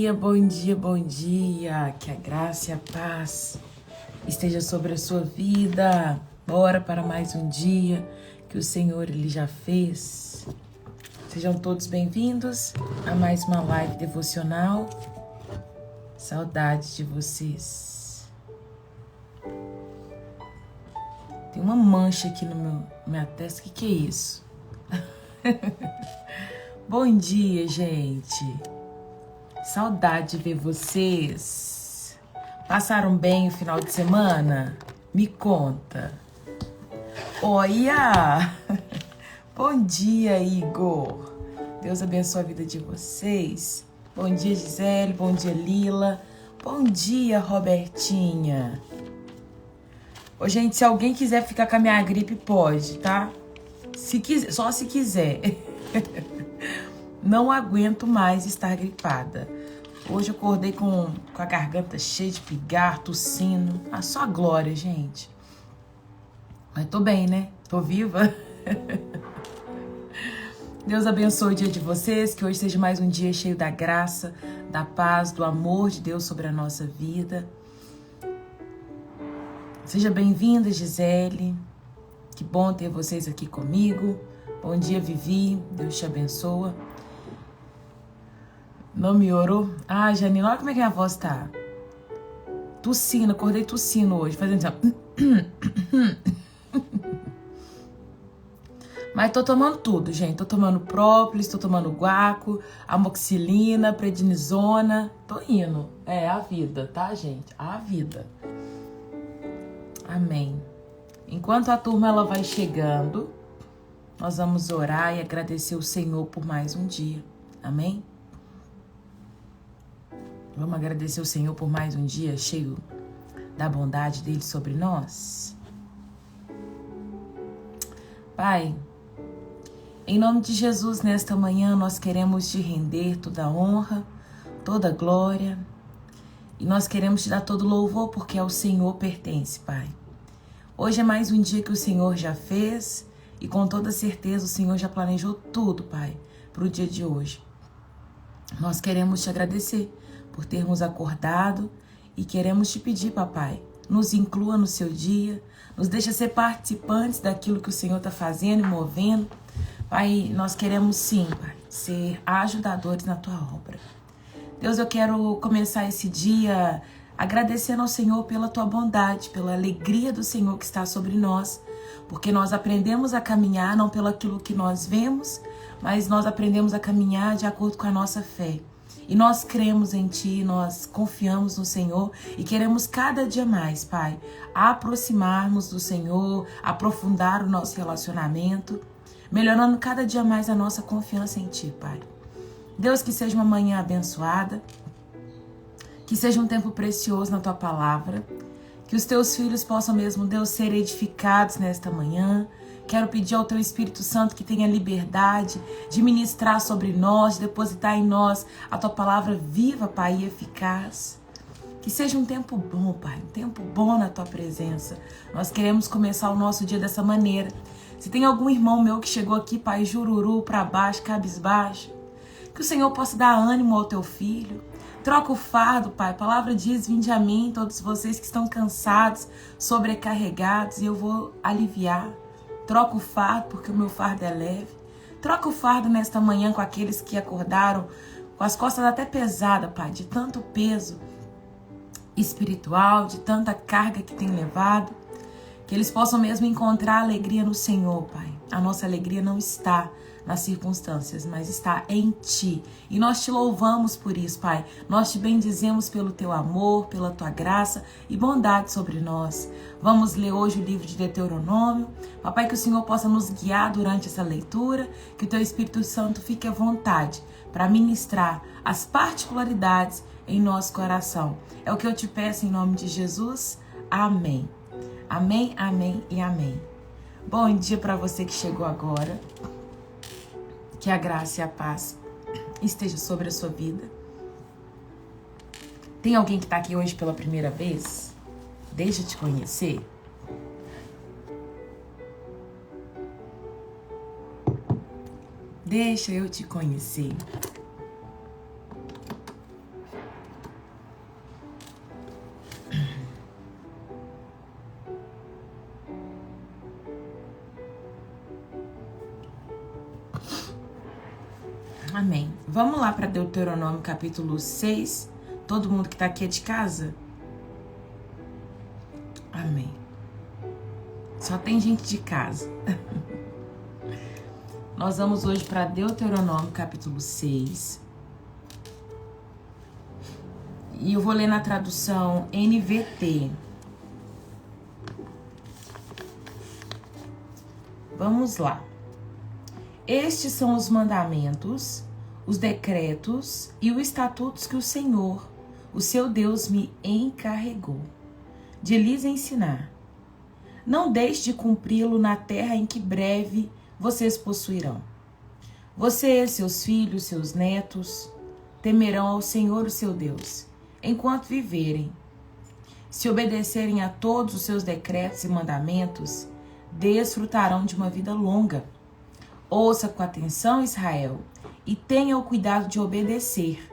dia, bom dia, bom dia. Que a graça e a paz esteja sobre a sua vida. Bora para mais um dia que o Senhor ele já fez. Sejam todos bem-vindos a mais uma live devocional. Saudades de vocês. Tem uma mancha aqui no minha testa. O que é isso? Bom dia, gente. Saudade de ver vocês. Passaram bem o final de semana? Me conta. Olha! Bom dia, Igor. Deus abençoe a vida de vocês. Bom dia, Gisele. Bom dia, Lila. Bom dia, Robertinha. Ô, gente, se alguém quiser ficar com a minha gripe, pode, tá? Se quiser, só se quiser. Não aguento mais estar gripada. Hoje eu acordei com a garganta cheia de pigarro, tossindo. Ah, só a glória, gente. Mas tô bem, né? Tô viva. Deus abençoe o dia de vocês, que hoje seja mais um dia cheio da graça, da paz, do amor de Deus sobre a nossa vida. Seja bem-vinda, Gisele. Que bom ter vocês aqui comigo. Bom dia, Vivi. Deus te abençoe. Não me orou? Ah, Janine, olha como é que minha voz tá. Tossindo, acordei tossindo hoje, fazendo assim. Mas tô tomando tudo, gente. Tô tomando própolis, tô tomando guaco, amoxicilina, prednisona. Tô indo. É a vida, tá, gente? A vida. Amém. Enquanto a turma ela vai chegando, nós vamos orar e agradecer o Senhor por mais um dia. Amém? Vamos agradecer o Senhor por mais um dia cheio da bondade dele sobre nós. Pai, em nome de Jesus, nesta manhã, nós queremos te render toda a honra, toda a glória. E nós queremos te dar todo louvor, porque ao Senhor pertence, Pai. Hoje é mais um dia que o Senhor já fez e com toda certeza o Senhor já planejou tudo, Pai, para o dia de hoje. Nós queremos te agradecer por termos acordado e queremos te pedir, papai, nos inclua no seu dia, nos deixa ser participantes daquilo que o Senhor está fazendo e movendo. Pai, nós queremos sim, Pai, ser ajudadores na tua obra. Deus, eu quero começar esse dia agradecendo ao Senhor pela tua bondade, pela alegria do Senhor que está sobre nós, porque nós aprendemos a caminhar não pelo aquilo que nós vemos, mas nós aprendemos a caminhar de acordo com a nossa fé. E nós cremos em Ti, nós confiamos no Senhor e queremos cada dia mais, Pai, aproximarmos do Senhor, aprofundar o nosso relacionamento, melhorando cada dia mais a nossa confiança em Ti, Pai. Deus, que seja uma manhã abençoada, que seja um tempo precioso na Tua palavra, que os Teus filhos possam mesmo, Deus, ser edificados nesta manhã. Quero pedir ao Teu Espírito Santo que tenha liberdade de ministrar sobre nós, de depositar em nós a Tua palavra viva, Pai, e eficaz. Que seja um tempo bom, Pai, um tempo bom na Tua presença. Nós queremos começar o nosso dia dessa maneira. Se tem algum irmão meu que chegou aqui, Pai, jururu, para baixo, cabisbaixo, que o Senhor possa dar ânimo ao Teu filho. Troca o fardo, Pai. A palavra diz, vinde a mim, todos vocês que estão cansados, sobrecarregados, e eu vou aliviar. Troca o fardo, porque o meu fardo é leve. Troca o fardo nesta manhã com aqueles que acordaram com as costas até pesadas, Pai, de tanto peso espiritual, de tanta carga que tem levado. Que eles possam mesmo encontrar alegria no Senhor, Pai. A nossa alegria não está nas circunstâncias, mas está em Ti. E nós Te louvamos por isso, Pai. Nós Te bendizemos pelo Teu amor, pela Tua graça e bondade sobre nós. Vamos ler hoje o livro de Deuteronômio. Papai, que o Senhor possa nos guiar durante essa leitura, que o Teu Espírito Santo fique à vontade para ministrar as particularidades em nosso coração. É o que eu te peço em nome de Jesus. Amém. Amém, amém e amém. Bom dia para você que chegou agora. Que a graça e a paz esteja sobre a sua vida. Tem alguém que está aqui hoje pela primeira vez? Deixa eu te conhecer. Deixa eu te conhecer. Amém. Vamos lá para Deuteronômio capítulo 6. Todo mundo que está aqui é de casa? Amém. Só tem gente de casa. Nós vamos hoje para Deuteronômio capítulo 6. E eu vou ler na tradução NVT. Vamos lá. Estes são os mandamentos, os decretos e os estatutos que o Senhor, o seu Deus, me encarregou de lhes ensinar. Não deixe de cumpri-lo na terra em que breve vocês possuirão. Você, seus filhos, seus netos, temerão ao Senhor, o seu Deus, enquanto viverem. Se obedecerem a todos os seus decretos e mandamentos, desfrutarão de uma vida longa. Ouça com atenção, Israel, e tenha o cuidado de obedecer.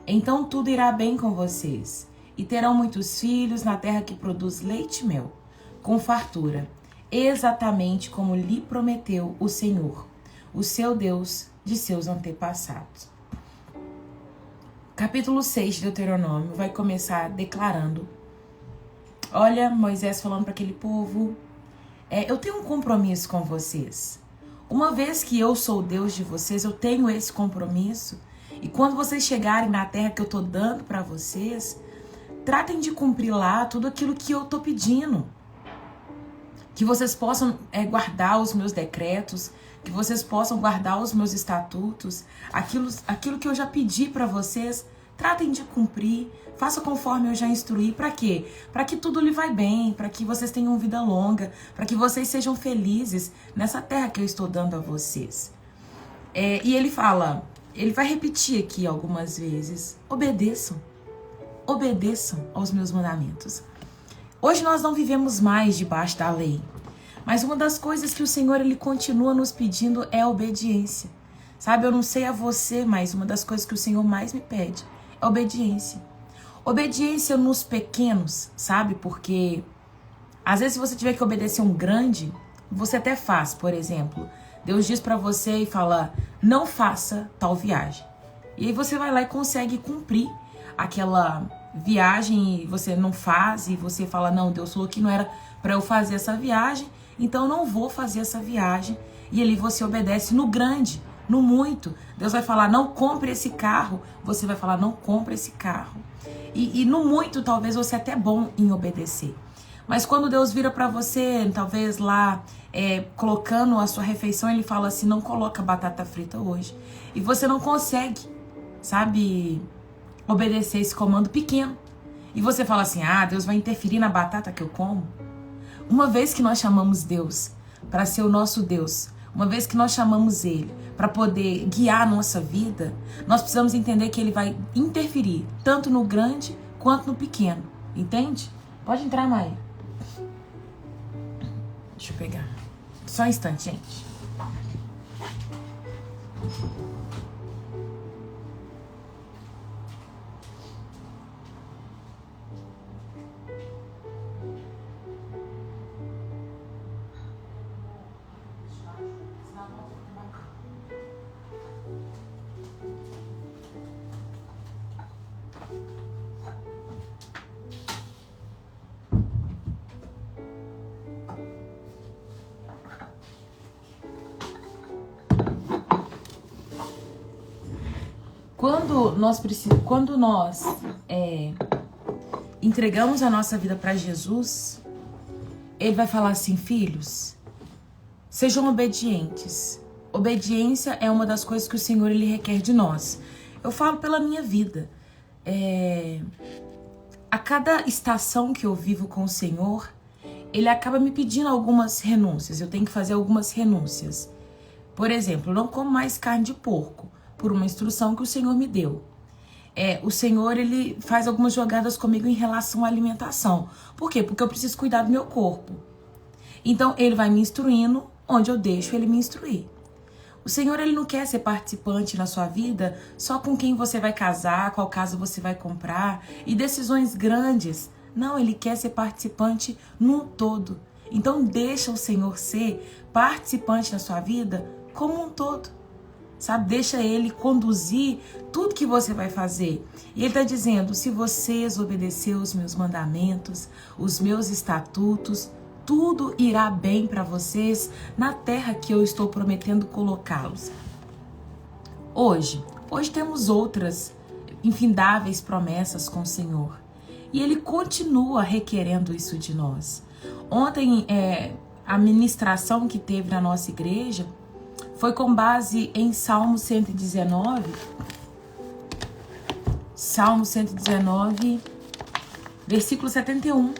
Então tudo irá bem com vocês, e terão muitos filhos na terra que produz leite e mel, com fartura, exatamente como lhe prometeu o Senhor, o seu Deus, de seus antepassados. Capítulo 6 de Deuteronômio vai começar declarando: olha, Moisés falando para aquele povo, eu tenho um compromisso com vocês. Uma vez que eu sou o Deus de vocês, eu tenho esse compromisso. E quando vocês chegarem na terra que eu estou dando para vocês, tratem de cumprir lá tudo aquilo que eu estou pedindo. Que vocês possam guardar os meus decretos, que vocês possam guardar os meus estatutos, aquilo que eu já pedi para vocês, tratem de cumprir, façam conforme eu já instruí. Para quê? Para que tudo lhe vai bem, para que vocês tenham vida longa, para que vocês sejam felizes nessa terra que eu estou dando a vocês. E ele fala, ele vai repetir aqui algumas vezes: obedeçam aos meus mandamentos. Hoje nós não vivemos mais debaixo da lei, mas uma das coisas que o Senhor ele continua nos pedindo é a obediência. Sabe, eu não sei a você, mas uma das coisas que o Senhor mais me pede é obediência. Obediência nos pequenos, sabe? Porque às vezes se você tiver que obedecer um grande, você até faz. Por exemplo, Deus diz pra você e fala: não faça tal viagem. E aí você vai lá e consegue cumprir aquela viagem e você não faz, e você fala: não, Deus falou que não era pra eu fazer essa viagem, então eu não vou fazer essa viagem. E ali você obedece no grande, no muito. Deus vai falar: não compre esse carro, você vai falar: não compre esse carro. E no muito, talvez você é até bom em obedecer. Mas quando Deus vira pra você, talvez lá, colocando a sua refeição, ele fala assim: não coloca batata frita hoje. E você não consegue, sabe, obedecer esse comando pequeno. E você fala assim: ah, Deus vai interferir na batata que eu como? Uma vez que nós chamamos Deus para ser o nosso Deus, uma vez que nós chamamos Ele para poder guiar a nossa vida, nós precisamos entender que Ele vai interferir tanto no grande quanto no pequeno. Entende? Pode entrar, Maia. Deixa eu pegar. Só um instante, gente. Quando nós entregamos a nossa vida para Jesus, Ele vai falar assim: filhos, sejam obedientes. Obediência é uma das coisas que o Senhor ele requer de nós. Eu falo pela minha vida. A cada estação que eu vivo com o Senhor, Ele acaba me pedindo algumas renúncias. Eu tenho que fazer algumas renúncias. Por exemplo, eu não como mais carne de porco, por uma instrução que o Senhor me deu. O Senhor, ele faz algumas jogadas comigo em relação à alimentação. Por quê? Porque eu preciso cuidar do meu corpo. Então, Ele vai me instruindo onde eu deixo Ele me instruir. O Senhor, ele não quer ser participante na sua vida só com quem você vai casar, qual casa você vai comprar e decisões grandes. Não, Ele quer ser participante no todo. Então, deixa o Senhor ser participante na sua vida como um todo. sabe? Deixa ele conduzir tudo que você vai fazer. E ele está dizendo, se vocês obedecerem os meus mandamentos, os meus estatutos, tudo irá bem para vocês na terra que eu estou prometendo colocá-los. Hoje temos outras infindáveis promessas com o Senhor. E Ele continua requerendo isso de nós. Ontem, a ministração que teve na nossa igreja foi com base em Salmo 119. Salmo 119, versículo 71.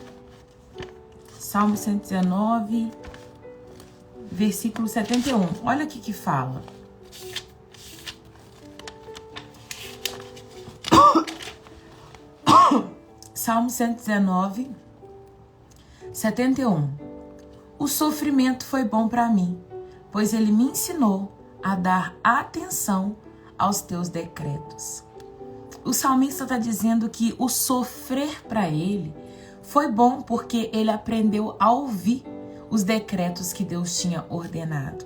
Salmo 119, versículo 71. Olha o que fala. Salmo 119, 71. O sofrimento foi bom para mim, pois ele me ensinou a dar atenção aos teus decretos. O salmista está dizendo que o sofrer para ele foi bom porque ele aprendeu a ouvir os decretos que Deus tinha ordenado.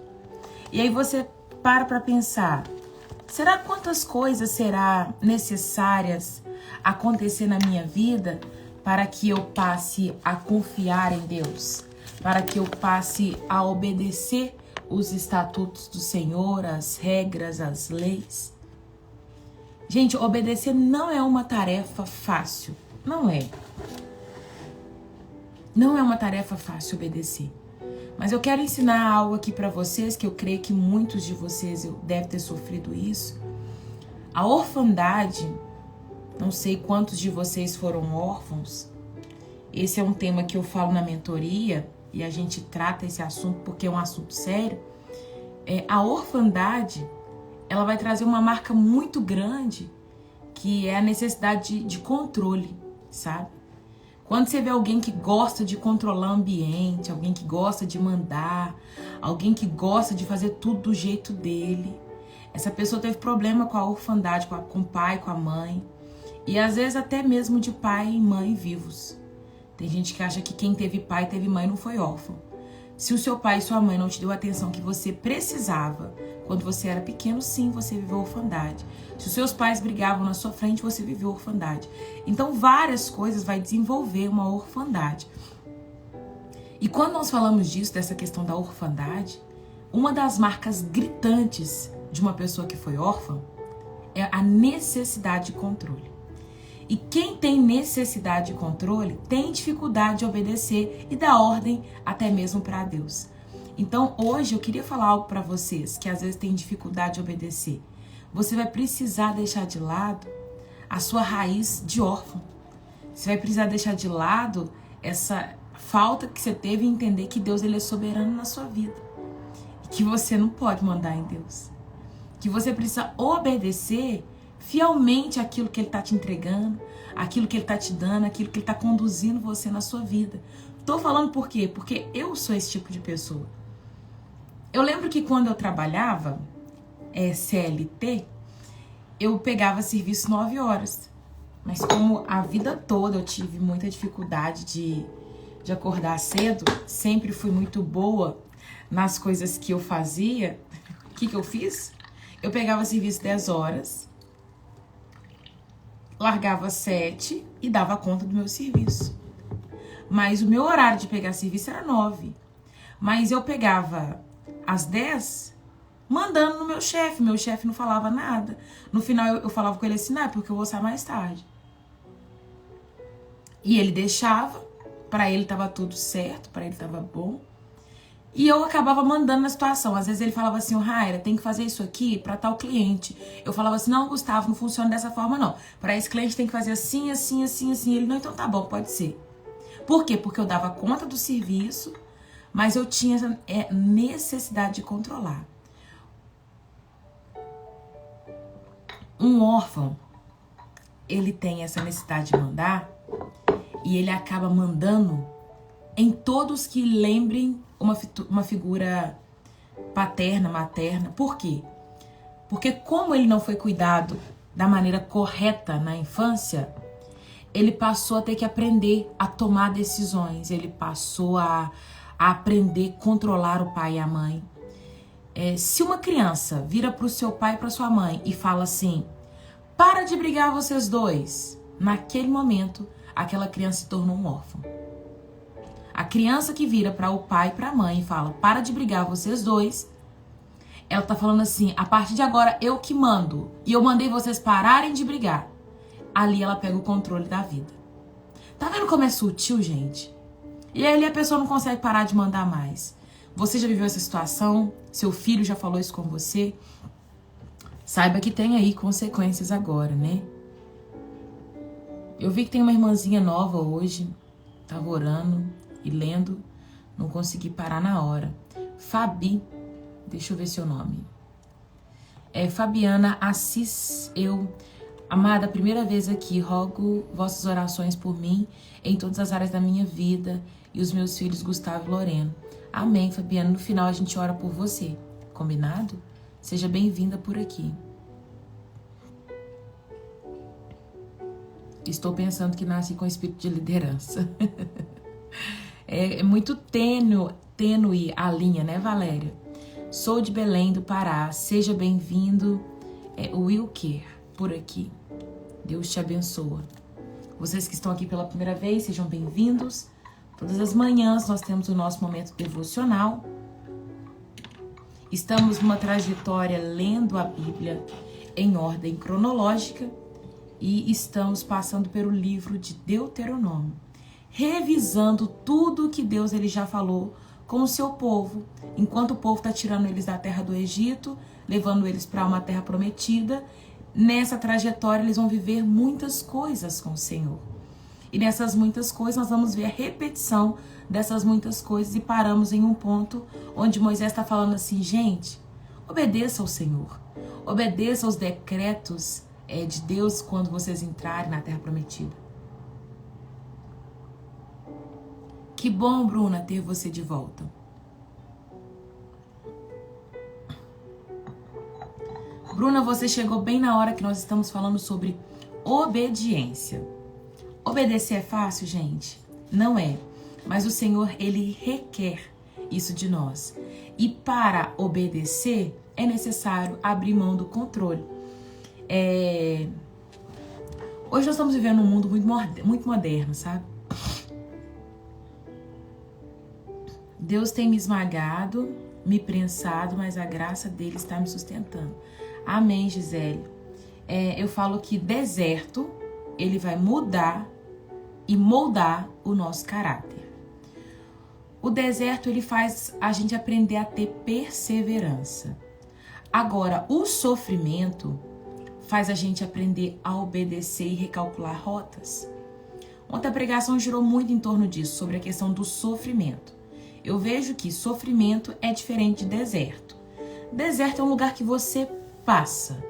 E aí você para pensar, será quantas coisas será necessárias acontecer na minha vida para que eu passe a confiar em Deus, para que eu passe a obedecer os estatutos do Senhor, as regras, as leis? Gente, obedecer não é uma tarefa fácil, não é. Não é uma tarefa fácil obedecer. Mas eu quero ensinar algo aqui para vocês, que eu creio que muitos de vocês devem ter sofrido isso. A orfandade, não sei quantos de vocês foram órfãos. Esse é um tema que eu falo na mentoria e a gente trata esse assunto porque é um assunto sério. A orfandade, ela vai trazer uma marca muito grande, que é a necessidade de controle, sabe? Quando você vê alguém que gosta de controlar o ambiente, alguém que gosta de mandar, alguém que gosta de fazer tudo do jeito dele, essa pessoa teve problema com a orfandade, com o pai, com a mãe, e às vezes até mesmo de pai e mãe vivos. Tem gente que acha que quem teve pai e teve mãe não foi órfão. Se o seu pai e sua mãe não te deu a atenção que você precisava quando você era pequeno, sim, você viveu orfandade. Se os seus pais brigavam na sua frente, você viveu orfandade. Então, várias coisas vai desenvolver uma orfandade. E quando nós falamos disso, dessa questão da orfandade, uma das marcas gritantes de uma pessoa que foi órfã é a necessidade de controle. E quem tem necessidade de controle tem dificuldade de obedecer e dar ordem até mesmo para Deus. Então, hoje eu queria falar algo para vocês que às vezes tem dificuldade de obedecer. Você vai precisar deixar de lado a sua raiz de órfão. Você vai precisar deixar de lado essa falta que você teve em entender que Deus, ele é soberano na sua vida. E que você não pode mandar em Deus. Que você precisa obedecer fielmente aquilo que ele está te entregando, aquilo que ele está te dando, aquilo que ele está conduzindo você na sua vida. Tô falando por quê? Porque eu sou esse tipo de pessoa. Eu lembro que quando eu trabalhava CLT, eu pegava serviço 9 horas. Mas como a vida toda eu tive muita dificuldade de acordar cedo, sempre fui muito boa nas coisas que eu fazia, o que eu fiz? Eu pegava serviço 10 horas, largava 7 e dava conta do meu serviço. Mas o meu horário de pegar serviço era 9. Mas eu pegava às 10, mandando no meu chefe não falava nada. No final eu falava com ele assim, não, é porque eu vou sair mais tarde. E ele deixava, pra ele tava tudo certo, pra ele tava bom. E eu acabava mandando na situação. Às vezes ele falava assim, Raira, tem que fazer isso aqui pra tal cliente. Eu falava assim, não, Gustavo, não funciona dessa forma não. Pra esse cliente tem que fazer assim, assim, assim, assim. Ele, não, então tá bom, pode ser. Por quê? Porque eu dava conta do serviço, mas eu tinha essa necessidade de controlar. Um órfão, ele tem essa necessidade de mandar e ele acaba mandando em todos que lembrem uma figura paterna, materna. Por quê? Porque como ele não foi cuidado da maneira correta na infância, ele passou a ter que aprender a tomar decisões, ele passou a aprender a controlar o pai e a mãe. Se uma criança vira para o seu pai e para sua mãe e fala assim, para de brigar vocês dois, naquele momento, aquela criança se tornou um órfão. A criança que vira para o pai e para a mãe e fala, para de brigar vocês dois, ela tá falando assim, a partir de agora eu que mando, e eu mandei vocês pararem de brigar. Ali ela pega o controle da vida. Tá vendo como é sutil, gente? E aí a pessoa não consegue parar de mandar mais. Você já viveu essa situação? Seu filho já falou isso com você? Saiba que tem aí consequências agora, né? Eu vi que tem uma irmãzinha nova hoje. Tava orando e lendo. Não consegui parar na hora. Fabi. Deixa eu ver seu nome. Fabiana Assis. Amada, primeira vez aqui. Rogo vossas orações por mim em todas as áreas da minha vida. E os meus filhos Gustavo e Lorena. Amém, Fabiana. No final a gente ora por você. Combinado? Seja bem-vinda por aqui. Estou pensando que nasci com espírito de liderança. É muito tênue a linha, né, Valéria? Sou de Belém do Pará. Seja bem-vindo. Wilker, por aqui. Deus te abençoa. Vocês que estão aqui pela primeira vez, sejam bem-vindos. Todas as manhãs nós temos o nosso momento devocional. Estamos numa trajetória lendo a Bíblia em ordem cronológica e estamos passando pelo livro de Deuteronômio, revisando tudo que Deus ele já falou com o seu povo, enquanto o povo está tirando eles da terra do Egito, levando eles para uma terra prometida. Nessa trajetória eles vão viver muitas coisas com o Senhor. E nessas muitas coisas nós vamos ver a repetição dessas muitas coisas e paramos em um ponto onde Moisés está falando assim, gente, obedeça ao Senhor, obedeça aos decretos de Deus quando vocês entrarem na terra prometida. Que bom, Bruna, ter você de volta. Bruna, você chegou bem na hora que nós estamos falando sobre obediência. Obedecer é fácil, gente? Não é. Mas o Senhor, ele requer isso de nós. E para obedecer, é necessário abrir mão do controle. Hoje nós estamos vivendo um mundo muito moderno, sabe? Deus tem me esmagado, me prensado, mas a graça dele está me sustentando. Amém, Gisele. Eu falo que deserto, ele vai mudar e moldar o nosso caráter. O deserto, ele faz a gente aprender a ter perseverança. Agora, o sofrimento faz a gente aprender a obedecer e recalcular rotas. Ontem a pregação girou muito em torno disso, sobre a questão do sofrimento. Eu vejo que sofrimento é diferente de deserto. Deserto é um lugar que você passa.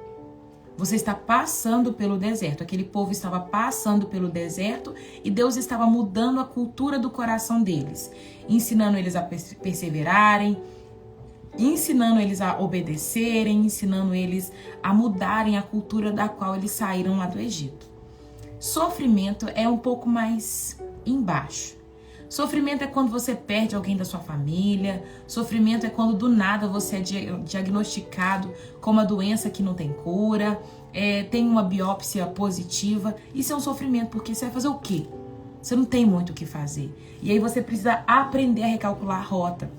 Você está passando pelo deserto. Aquele povo estava passando pelo deserto e Deus estava mudando a cultura do coração deles, ensinando eles a perseverarem, ensinando eles a obedecerem, ensinando eles a mudarem a cultura da qual eles saíram lá do Egito. Sofrimento é um pouco mais embaixo. Sofrimento é quando você perde alguém da sua família. Sofrimento é quando do nada você é diagnosticado com uma doença que não tem cura, tem uma biópsia positiva. Isso é um sofrimento, porque você vai fazer o quê? Você não tem muito o que fazer. E aí você precisa aprender a recalcular a rota.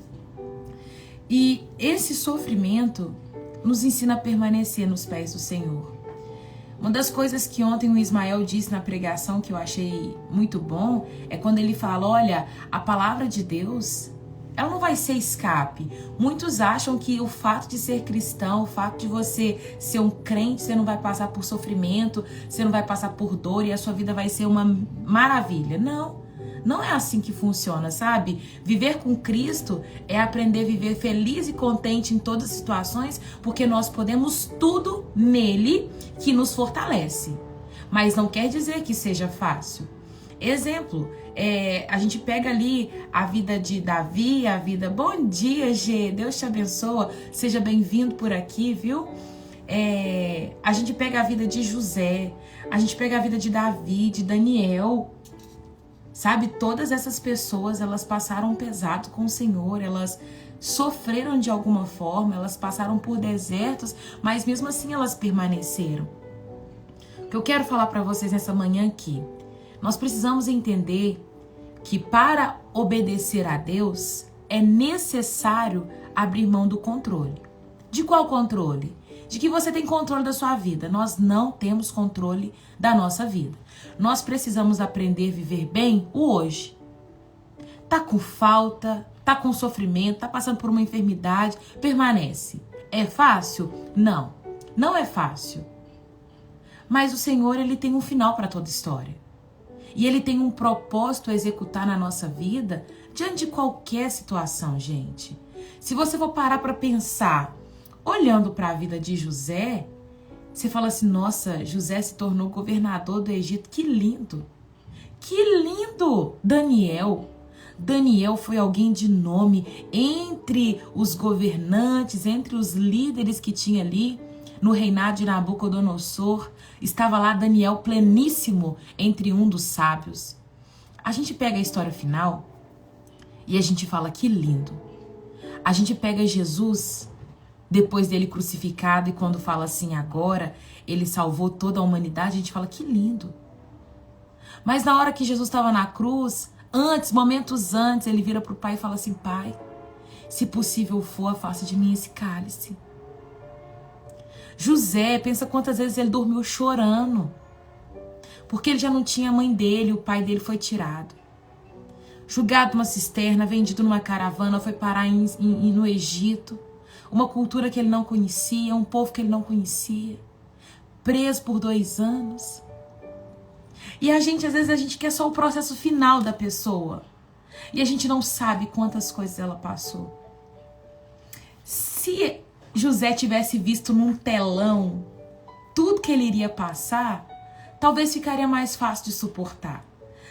E esse sofrimento nos ensina a permanecer nos pés do Senhor. Uma das coisas que ontem o Ismael disse na pregação que eu achei muito bom é quando ele fala, olha, a palavra de Deus, ela não vai ser escape. Muitos acham que o fato de ser cristão, o fato de você ser um crente, você não vai passar por sofrimento, você não vai passar por dor e a sua vida vai ser uma maravilha. Não é assim que funciona, sabe? Viver com Cristo é aprender a viver feliz e contente em todas as situações, porque nós podemos tudo nele que nos fortalece. Mas não quer dizer que seja fácil. Exemplo, a gente pega ali a vida de Davi, a vida... Bom dia, Gê, Deus te abençoa, seja bem-vindo por aqui, viu? A gente pega a vida de José, a gente pega a vida de Davi, de Daniel... Sabe, todas essas pessoas, elas passaram pesado com o Senhor, elas sofreram de alguma forma, elas passaram por desertos, mas mesmo assim elas permaneceram. O que eu quero falar para vocês nessa manhã aqui, nós precisamos entender que para obedecer a Deus é necessário abrir mão do controle. De qual controle? De que você tem controle da sua vida. Nós não temos controle da nossa vida. Nós precisamos aprender a viver bem o hoje. Tá com falta, tá com sofrimento, tá passando por uma enfermidade, permanece. É fácil? Não, não é fácil. Mas o Senhor, Ele tem um final para toda história. E Ele tem um propósito a executar na nossa vida diante de qualquer situação, gente. Se você for parar para pensar, olhando para a vida de José, você fala assim, nossa, José se tornou governador do Egito, que lindo! Que lindo! Daniel foi alguém de nome entre os governantes, entre os líderes que tinha ali no reinado de Nabucodonosor. Estava lá Daniel pleníssimo entre um dos sábios. A gente pega a história final e a gente fala que lindo. A gente pega Jesus depois dele crucificado e quando fala assim, agora ele salvou toda a humanidade, a gente fala que lindo. Mas na hora que Jesus estava na cruz, momentos antes, ele vira para o Pai e fala assim, Pai, se possível for, afasta de mim esse cálice. José, pensa quantas vezes ele dormiu chorando, porque ele já não tinha a mãe dele, o pai dele foi tirado. Julgado numa cisterna, vendido numa caravana, foi parar no Egito, uma cultura que ele não conhecia, um povo que ele não conhecia, preso por 2 anos. E às vezes a gente quer só o processo final da pessoa, e a gente não sabe quantas coisas ela passou. Se José tivesse visto num telão tudo que ele iria passar, talvez ficaria mais fácil de suportar.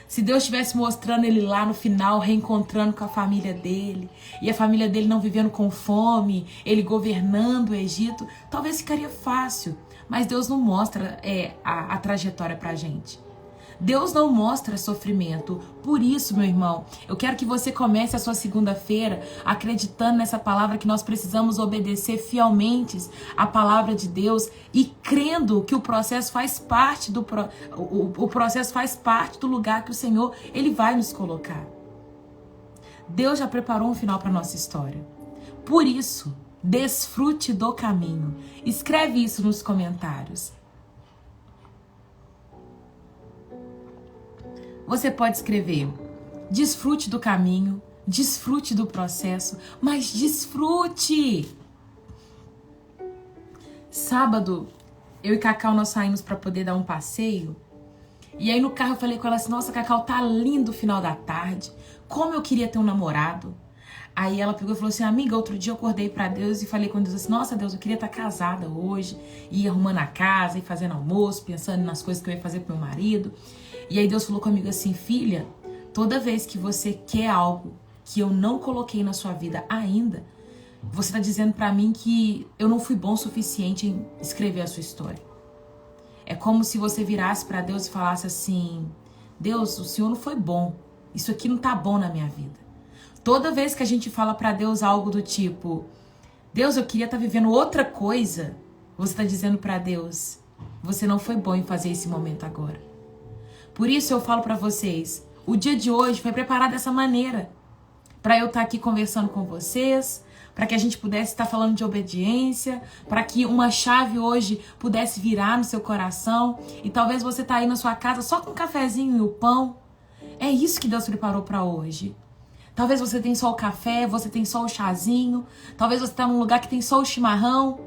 Se Deus estivesse mostrando ele lá no final, reencontrando com a família dele, e a família dele não vivendo com fome, ele governando o Egito, talvez ficaria fácil. Mas Deus não mostra a trajetória pra gente. Deus não mostra sofrimento. Por isso, meu irmão, eu quero que você comece a sua segunda-feira acreditando nessa palavra que nós precisamos obedecer fielmente a palavra de Deus e crendo que o processo faz parte o processo faz parte do lugar que o Senhor ele vai nos colocar. Deus já preparou um final para nossa história. Por isso, desfrute do caminho. Escreve isso nos comentários. Você pode escrever, desfrute do caminho, desfrute do processo, mas desfrute! Sábado, eu e Cacau nós saímos para poder dar um passeio. E aí no carro eu falei com ela assim, nossa, Cacau, tá lindo o final da tarde. Como eu queria ter um namorado. Aí ela pegou e falou assim, amiga, outro dia eu acordei para Deus e falei com Deus assim, nossa Deus, eu queria estar casada hoje. E ir arrumando a casa, e fazendo almoço, pensando nas coisas que eu ia fazer pro meu marido. E aí Deus falou comigo assim, filha, toda vez que você quer algo que eu não coloquei na sua vida ainda, você está dizendo para mim que eu não fui bom o suficiente em escrever a sua história. É como se você virasse para Deus e falasse assim, Deus, o Senhor não foi bom, isso aqui não tá bom na minha vida. Toda vez que a gente fala para Deus algo do tipo, Deus, eu queria estar vivendo outra coisa, você está dizendo para Deus, você não foi bom em fazer esse momento agora. Por isso eu falo para vocês, o dia de hoje foi preparado dessa maneira, para eu estar aqui conversando com vocês, para que a gente pudesse estar falando de obediência, para que uma chave hoje pudesse virar no seu coração, e talvez você tá aí na sua casa só com o cafezinho e o pão. É isso que Deus preparou para hoje. Talvez você tenha só o café, você tem só o chazinho, talvez você tá num lugar que tem só o chimarrão,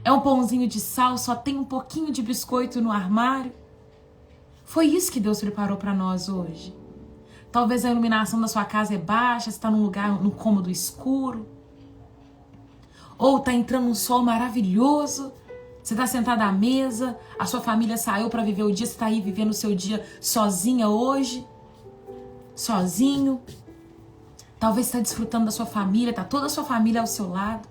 é um pãozinho de sal, só tem um pouquinho de biscoito no armário. Foi isso que Deus preparou para nós hoje. Talvez a iluminação da sua casa é baixa, você está num lugar, num cômodo escuro. Ou está entrando um sol maravilhoso, você está sentada à mesa, a sua família saiu para viver o dia, você está aí vivendo o seu dia sozinha hoje, sozinho. Talvez você está desfrutando da sua família, está toda a sua família ao seu lado.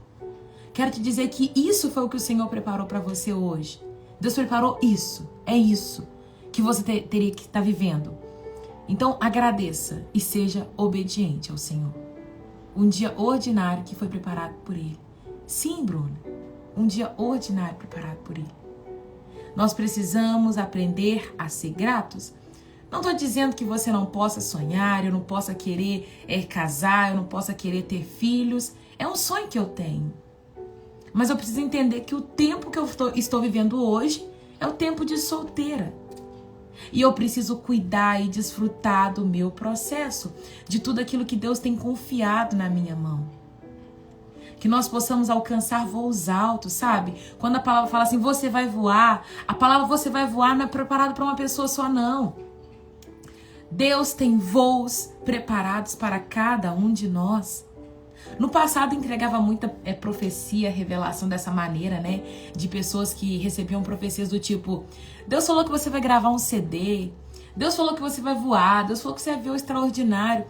Quero te dizer que isso foi o que o Senhor preparou para você hoje. Deus preparou isso, é isso que você teria que estar vivendo. Então agradeça e seja obediente ao Senhor. Um dia ordinário que foi preparado por Ele. Sim, Bruna, um dia ordinário preparado por Ele. Nós precisamos aprender a ser gratos. Não estou dizendo que você não possa sonhar, eu não possa querer casar, eu não possa querer ter filhos. É um sonho que eu tenho. Mas eu preciso entender que o tempo que eu estou vivendo hoje é o tempo de solteira. E eu preciso cuidar e desfrutar do meu processo, de tudo aquilo que Deus tem confiado na minha mão. Que nós possamos alcançar voos altos, sabe? Quando a palavra fala assim, você vai voar, a palavra você vai voar não é preparado para uma pessoa só, não. Deus tem voos preparados para cada um de nós. No passado entregava muita profecia, revelação dessa maneira, né? De pessoas que recebiam profecias do tipo, Deus falou que você vai gravar um CD, Deus falou que você vai voar, Deus falou que você vai ver o extraordinário.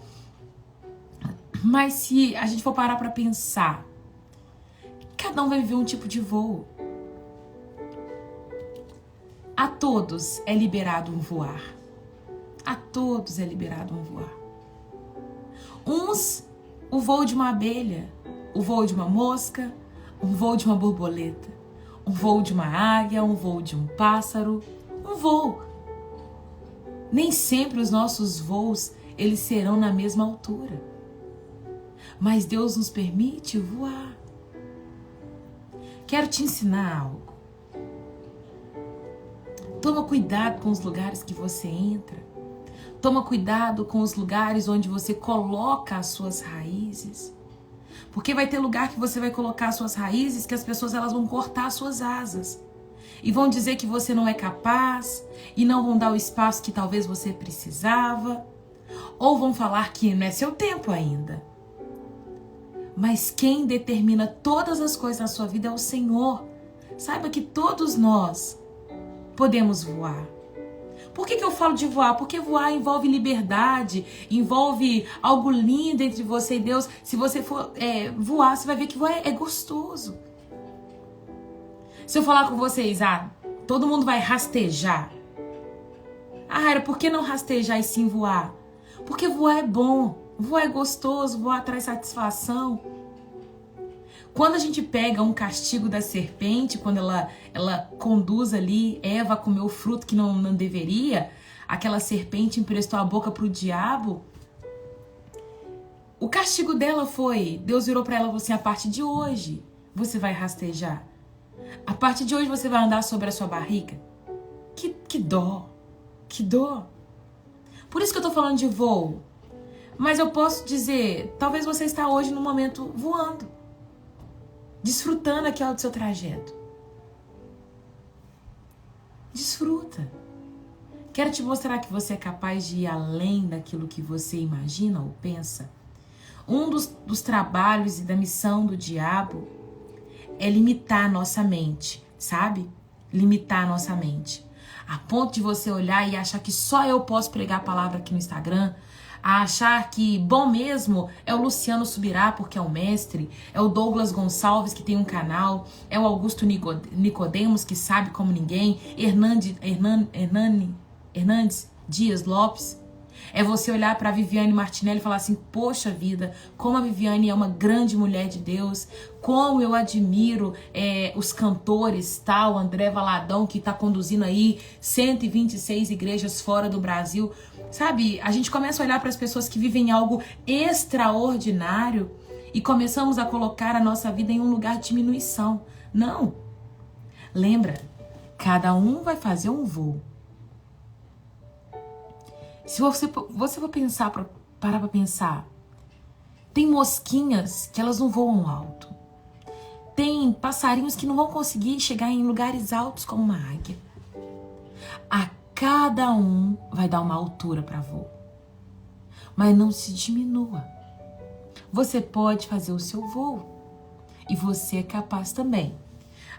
Mas se a gente for parar para pensar, cada um vai viver um tipo de voo. A todos é liberado um voar. A todos é liberado um voar. Uns, o voo de uma abelha, o voo de uma mosca, um voo de uma borboleta, um voo de uma águia, um voo de um pássaro, um voo. Nem sempre os nossos voos, eles serão na mesma altura. Mas Deus nos permite voar. Quero te ensinar algo. Toma cuidado com os lugares que você entra. Toma cuidado com os lugares onde você coloca as suas raízes. Porque vai ter lugar que você vai colocar as suas raízes que as pessoas elas vão cortar as suas asas. E vão dizer que você não é capaz. E não vão dar o espaço que talvez você precisava. Ou vão falar que não é seu tempo ainda. Mas quem determina todas as coisas na sua vida é o Senhor. Saiba que todos nós podemos voar. Por que eu falo de voar? Porque voar envolve liberdade, envolve algo lindo entre você e Deus. Se você for voar, você vai ver que voar é gostoso. Se eu falar com vocês, todo mundo vai rastejar. Era por que não rastejar e sim voar? Porque voar é bom, voar é gostoso, voar traz satisfação. Quando a gente pega um castigo da serpente, quando ela conduz ali Eva a comer o fruto que não deveria, aquela serpente emprestou a boca para o diabo, o castigo dela foi, Deus virou para ela e falou assim, a partir de hoje você vai rastejar. A partir de hoje você vai andar sobre a sua barriga. Que dó, que dó. Por isso que eu tô falando de voo. Mas eu posso dizer, talvez você está hoje no momento voando. Desfrutando aqui do seu trajeto. Desfruta. Quero te mostrar que você é capaz de ir além daquilo que você imagina ou pensa. Um dos trabalhos e da missão do diabo é limitar a nossa mente, sabe? Limitar a nossa mente. A ponto de você olhar e achar que só eu posso pregar a palavra aqui no Instagram, a achar que bom mesmo é o Luciano Subirá, porque é o mestre, é o Douglas Gonçalves, que tem um canal, é o Augusto Nicodemos, que sabe como ninguém, Hernandes Dias Lopes. É você olhar para a Viviane Martinelli e falar assim, poxa vida, como a Viviane é uma grande mulher de Deus, como eu admiro os cantores, tal, André Valadão, que está conduzindo aí 126 igrejas fora do Brasil. Sabe, a gente começa a olhar para as pessoas que vivem algo extraordinário e começamos a colocar a nossa vida em um lugar de diminuição. Não. Lembra, cada um vai fazer um voo. Se você for parar para pensar, tem mosquinhas que elas não voam alto. Tem passarinhos que não vão conseguir chegar em lugares altos como uma águia. A cada um vai dar uma altura para voo. Mas não se diminua. Você pode fazer o seu voo. E você é capaz também.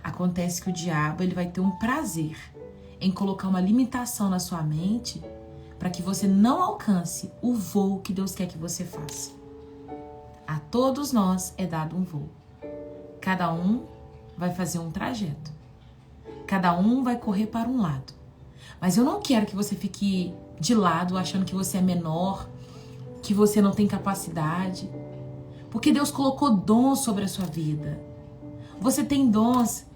Acontece que o diabo ele vai ter um prazer em colocar uma limitação na sua mente para que você não alcance o voo que Deus quer que você faça. A todos nós é dado um voo. Cada um vai fazer um trajeto. Cada um vai correr para um lado. Mas eu não quero que você fique de lado achando que você é menor, que você não tem capacidade. Porque Deus colocou dons sobre a sua vida. Você tem dons.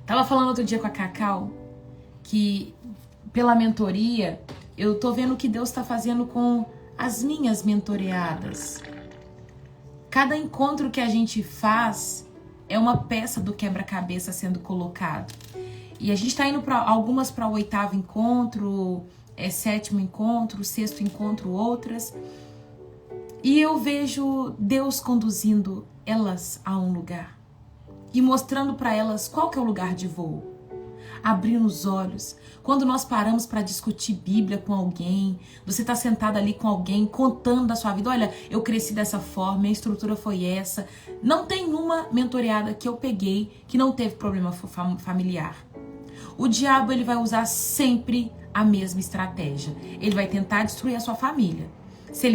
Tava falando outro dia com a Cacau que pela mentoria eu tô vendo o que Deus tá fazendo com as minhas mentoreadas. Cada encontro que a gente faz é uma peça do quebra-cabeça sendo colocado. E a gente tá indo para algumas para o 8º encontro, 7º encontro, 6º encontro, outras. E eu vejo Deus conduzindo elas a um lugar e mostrando para elas qual que é o lugar de voo. Abrindo os olhos. Quando nós paramos para discutir Bíblia com alguém, você está sentado ali com alguém contando da sua vida, olha, eu cresci dessa forma, minha estrutura foi essa. Não tem uma mentoreada que eu peguei que não teve problema familiar. O diabo, ele vai usar sempre a mesma estratégia. Ele vai tentar destruir a sua família. Se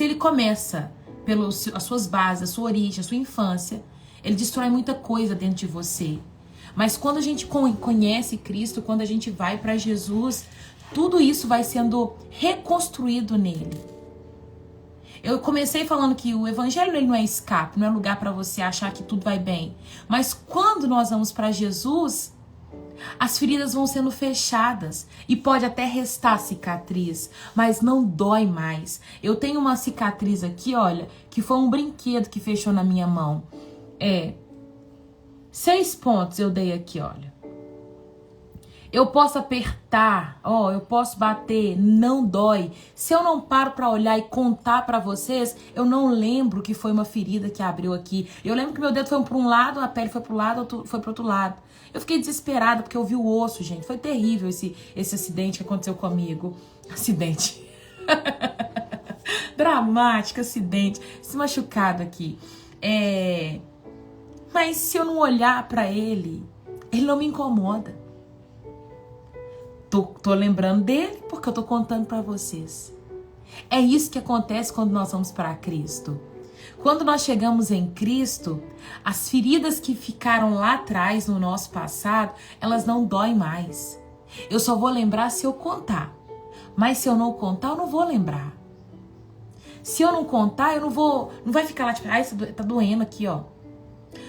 ele começa pelas suas bases, a sua origem, a sua infância, ele destrói muita coisa dentro de você. Mas quando a gente conhece Cristo, quando a gente vai para Jesus, tudo isso vai sendo reconstruído nele. Eu comecei falando que o evangelho ele não é escape, não é lugar para você achar que tudo vai bem. Mas quando nós vamos para Jesus, as feridas vão sendo fechadas e pode até restar cicatriz, mas não dói mais. Eu tenho uma cicatriz aqui, olha, que foi um brinquedo que fechou na minha mão. 6 pontos eu dei aqui, olha. Eu posso apertar, eu posso bater, não dói. Se eu não paro pra olhar e contar pra vocês, eu não lembro que foi uma ferida que abriu aqui. Eu lembro que meu dedo foi pra um lado, a pele foi pro lado, foi pro outro lado. Eu fiquei desesperada porque eu vi o osso, gente. Foi terrível esse acidente que aconteceu comigo. Acidente. Dramático, acidente. Se machucado aqui. Mas se eu não olhar pra ele não me incomoda. Tô lembrando dele porque eu tô contando pra vocês. É isso que acontece quando nós vamos para Cristo. Quando nós chegamos em Cristo, as feridas que ficaram lá atrás no nosso passado, elas não doem mais. Eu só vou lembrar se eu contar. Mas se eu não contar, eu não vou lembrar. Se eu não contar, não vai ficar lá tipo, isso tá doendo aqui, ó.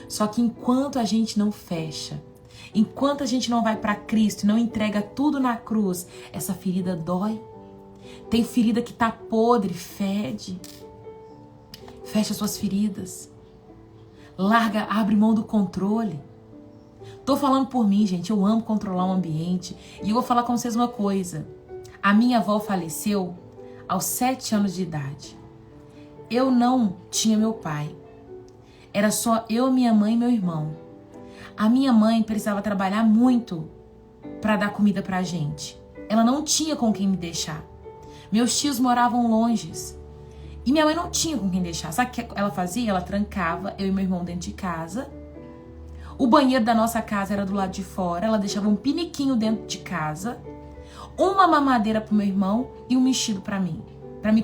Só que enquanto a gente não fecha, enquanto a gente não vai para Cristo e não entrega tudo na cruz, essa ferida dói. Tem ferida que tá podre, fede. Fecha suas feridas. Larga, abre mão do controle. Tô falando por mim, gente. Eu amo controlar o ambiente. E eu vou falar com vocês uma coisa. A minha avó faleceu aos 7 anos de idade. Eu não tinha meu pai. Era só eu, minha mãe e meu irmão. A minha mãe precisava trabalhar muito para dar comida pra gente. Ela não tinha com quem me deixar. Meus tios moravam longe. E minha mãe não tinha com quem deixar. Sabe o que ela fazia? Ela trancava eu e meu irmão dentro de casa. O banheiro da nossa casa era do lado de fora. Ela deixava um piniquinho dentro de casa. Uma mamadeira pro meu irmão e um mexido pra mim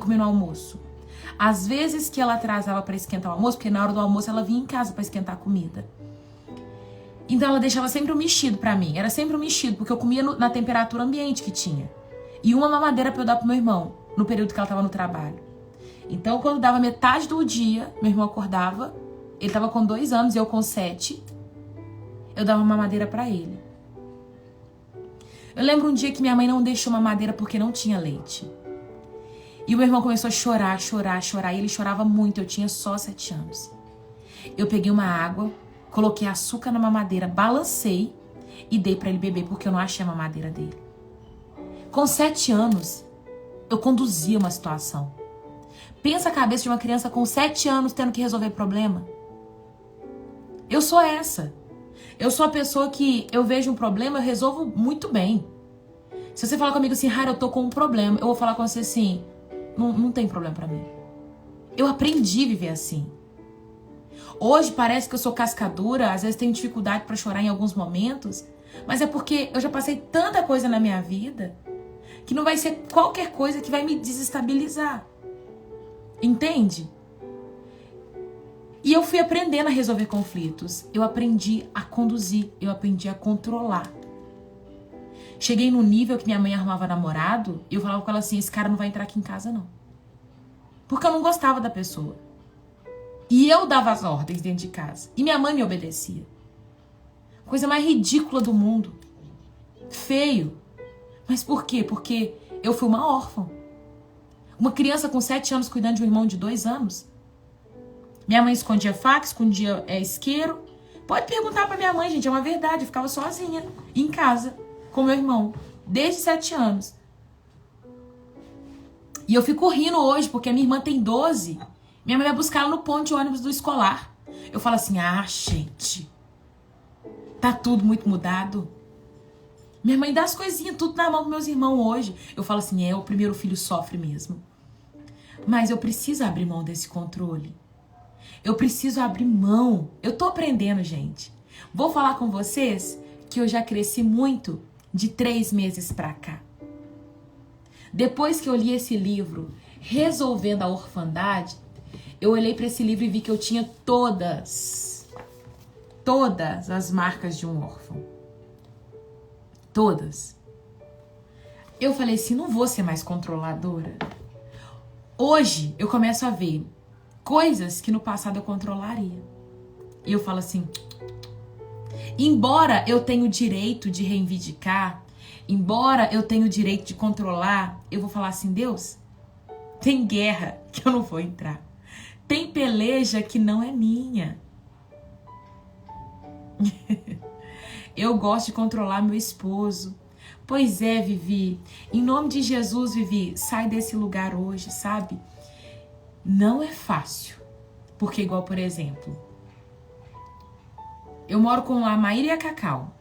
comer no almoço. Às vezes que ela atrasava para esquentar o almoço, porque na hora do almoço ela vinha em casa para esquentar a comida. Então ela deixava sempre um mexido pra mim. Era sempre um mexido, porque eu comia na temperatura ambiente que tinha. E uma mamadeira pra eu dar pro meu irmão, no período que ela tava no trabalho. Então quando dava metade do dia, meu irmão acordava, ele tava com 2 anos e eu com 7, eu dava uma mamadeira pra ele. Eu lembro um dia que minha mãe não deixou mamadeira porque não tinha leite. E o meu irmão começou a chorar, e ele chorava muito, eu tinha só 7 anos. Eu peguei uma água, coloquei açúcar na mamadeira, balancei e dei pra ele beber, porque eu não achei a mamadeira dele. Com 7 anos, eu conduzia uma situação. Pensa a cabeça de uma criança com 7 anos tendo que resolver problema. Eu sou essa. Eu sou a pessoa que eu vejo um problema, eu resolvo muito bem. Se você falar comigo assim, Rara, eu tô com um problema, eu vou falar com você assim, não tem problema pra mim. Eu aprendi a viver assim. Hoje parece que eu sou cascadura, às vezes tenho dificuldade pra chorar em alguns momentos, mas é porque eu já passei tanta coisa na minha vida que não vai ser qualquer coisa que vai me desestabilizar. Entende? E eu fui aprendendo a resolver conflitos. Eu aprendi a conduzir, eu aprendi a controlar. Cheguei no nível que minha mãe arrumava namorado e eu falava com ela assim, esse cara não vai entrar aqui em casa não. Porque eu não gostava da pessoa. E eu dava as ordens dentro de casa. E minha mãe me obedecia. Coisa mais ridícula do mundo. Feio. Mas por quê? Porque eu fui uma órfã. Uma criança com 7 anos cuidando de um irmão de 2 anos. Minha mãe escondia faca, escondia isqueiro. Pode perguntar pra minha mãe, gente, é uma verdade. Eu ficava sozinha em casa com meu irmão, desde 7 anos. E eu fico rindo hoje, porque a minha irmã tem 12. Minha mãe vai buscar ela no ponto de ônibus do escolar. Eu falo assim, gente, tá tudo muito mudado. Minha mãe dá as coisinhas, tudo na mão dos meus irmãos hoje. Eu falo assim, o primeiro filho sofre mesmo. Mas eu preciso abrir mão desse controle. Eu preciso abrir mão. Eu tô aprendendo, gente. Vou falar com vocês que eu já cresci muito de 3 meses pra cá. Depois que eu li esse livro, Resolvendo a Orfandade, eu olhei pra esse livro e vi que eu tinha todas as marcas de um órfão. Todas. Eu falei assim, não vou ser mais controladora. Hoje eu começo a ver coisas que no passado eu controlaria. E eu falo assim, embora eu tenha o direito de reivindicar, embora eu tenha o direito de controlar, eu vou falar assim, Deus, tem guerra que eu não vou entrar. Tem peleja que não é minha. Eu gosto de controlar meu esposo. Pois é, Vivi. Em nome de Jesus, Vivi, sai desse lugar hoje, sabe? Não é fácil. Porque igual, por exemplo, eu moro com a Maíra e a Cacau.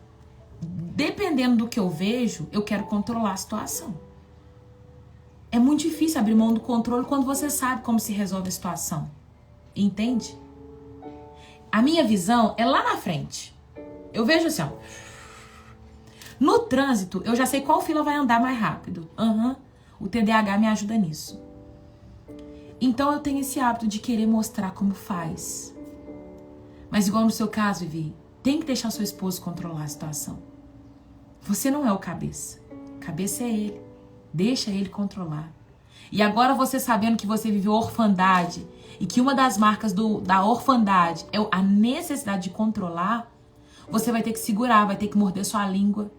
Dependendo do que eu vejo, eu quero controlar a situação. É muito difícil abrir mão do controle quando você sabe como se resolve a situação. Entende? A minha visão é lá na frente. Eu vejo assim, ó. No trânsito, eu já sei qual fila vai andar mais rápido. O TDAH me ajuda nisso. Então eu tenho esse hábito de querer mostrar como faz. Mas igual no seu caso, Vivi, tem que deixar seu esposo controlar a situação. Você não é o cabeça. Cabeça é ele. Deixa ele controlar. E agora você sabendo que você viveu orfandade e que uma das marcas da orfandade é a necessidade de controlar, você vai ter que segurar, vai ter que morder sua língua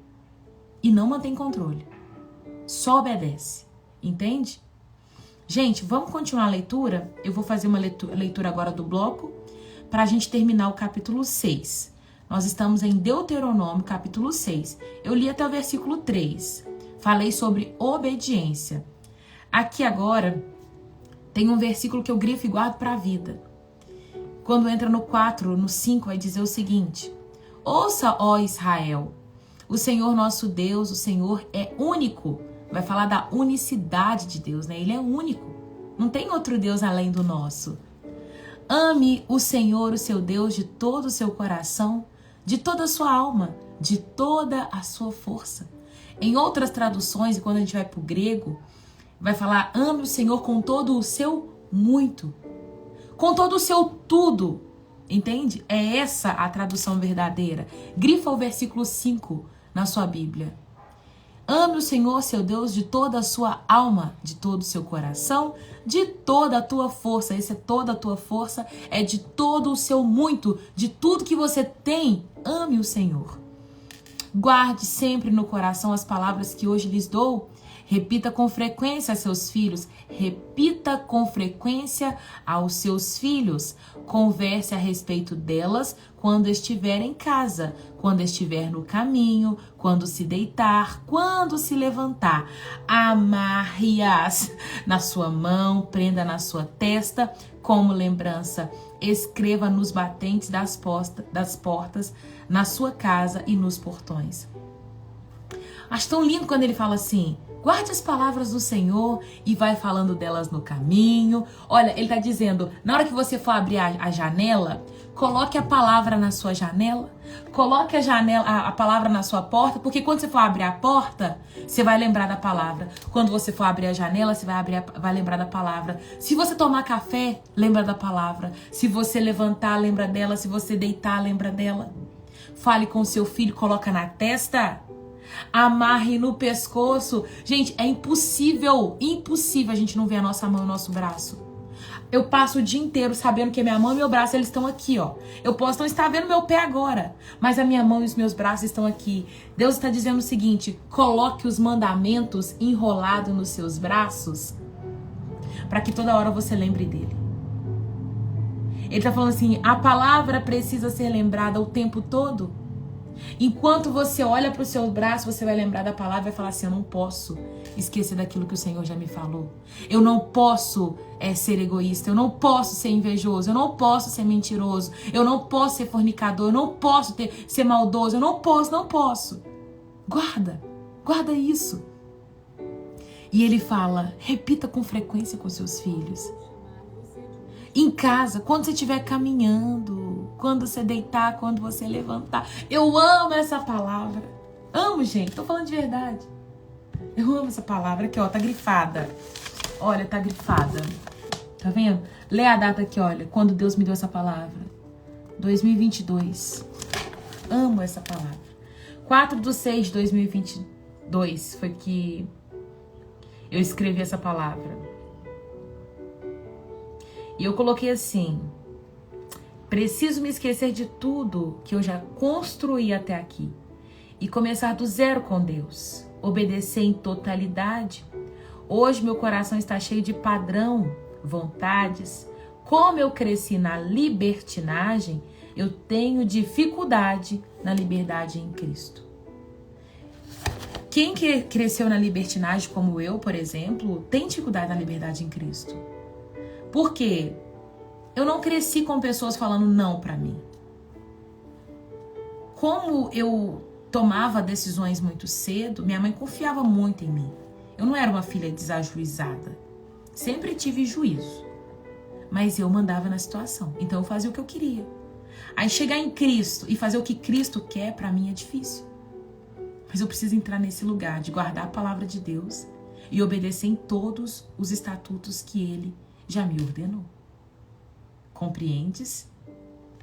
e não mantém controle. Só obedece. Entende? Gente, vamos continuar a leitura? Eu vou fazer uma leitura agora do bloco para a gente terminar o capítulo 6. Nós estamos em Deuteronômio, capítulo 6. Eu li até o versículo 3. Falei sobre obediência. Aqui agora tem um versículo que eu grifo e guardo para a vida. Quando entra no 4, no 5, vai dizer o seguinte: ouça, ó Israel, o Senhor nosso Deus, o Senhor é único. Vai falar da unicidade de Deus, né? Ele é único. Não tem outro Deus além do nosso. Ame o Senhor, o seu Deus, de todo o seu coração, de toda a sua alma, de toda a sua força. Em outras traduções, e quando a gente vai para o grego, vai falar, ame o Senhor com todo o seu muito. Com todo o seu tudo. Entende? É essa a tradução verdadeira. Grifa o versículo 5 na sua Bíblia. Ame o Senhor, seu Deus, de toda a sua alma, de todo o seu coração, de toda a tua força. Esse é toda a tua força, é de todo o seu muito, de tudo que você tem. Ame o Senhor. Guarde sempre no coração as palavras que hoje lhes dou. Repita com frequência a seus filhos. Repita com frequência aos seus filhos. Converse a respeito delas quando estiver em casa, quando estiver no caminho, quando se deitar, quando se levantar. Amarre-as na sua mão, prenda na sua testa como lembrança. Escreva nos batentes das portas, na sua casa e nos portões. Acho tão lindo quando ele fala assim, guarde as palavras do Senhor e vai falando delas no caminho. Olha, ele está dizendo, na hora que você for abrir a janela, coloque a palavra na sua janela, coloque a palavra na sua porta, porque quando você for abrir a porta, você vai lembrar da palavra. Quando você for abrir a janela, você vai lembrar da palavra. Se você tomar café, lembra da palavra. Se você levantar, lembra dela. Se você deitar, lembra dela. Fale com o seu filho, coloca na testa. Amarre no pescoço. Gente, é impossível a gente não ver a nossa mão e o nosso braço. Eu passo o dia inteiro sabendo que a minha mão e meu braço, eles estão aqui, ó. Eu posso não estar vendo meu pé agora, mas a minha mão e os meus braços estão aqui. Deus está dizendo o seguinte: coloque os mandamentos enrolados nos seus braços, para que toda hora você lembre dele. Ele está falando assim, a palavra precisa ser lembrada o tempo todo. Enquanto você olha para o seu braço, você vai lembrar da palavra e vai falar assim, eu não posso esquecer daquilo que o Senhor já me falou. Eu não posso ser egoísta, eu não posso ser invejoso, eu não posso ser mentiroso, eu não posso ser fornicador, eu não posso ser maldoso, eu não posso. Guarda isso. E ele fala, repita com frequência com seus filhos. Em casa, quando você estiver caminhando, quando você deitar, quando você levantar. Eu amo essa palavra. Amo, gente. Tô falando de verdade. Eu amo essa palavra. Aqui, ó. Tá grifada. Olha, tá grifada. Tá vendo? Lê a data aqui, olha. Quando Deus me deu essa palavra. 2022. Amo essa palavra. 4/6/2022 foi que eu escrevi essa palavra. E eu coloquei assim, preciso me esquecer de tudo que eu já construí até aqui e começar do zero com Deus, obedecer em totalidade. Hoje meu coração está cheio de padrão, vontades. Como eu cresci na libertinagem, eu tenho dificuldade na liberdade em Cristo. Quem que cresceu na libertinagem, como eu, por exemplo, tem dificuldade na liberdade em Cristo. Por quê? Eu não cresci com pessoas falando não pra mim. Como eu tomava decisões muito cedo, minha mãe confiava muito em mim. Eu não era uma filha desajuizada. Sempre tive juízo. Mas eu mandava na situação. Então eu fazia o que eu queria. Aí chegar em Cristo e fazer o que Cristo quer, pra mim é difícil. Mas eu preciso entrar nesse lugar de guardar a palavra de Deus e obedecer em todos os estatutos que Ele já me ordenou. Compreendes?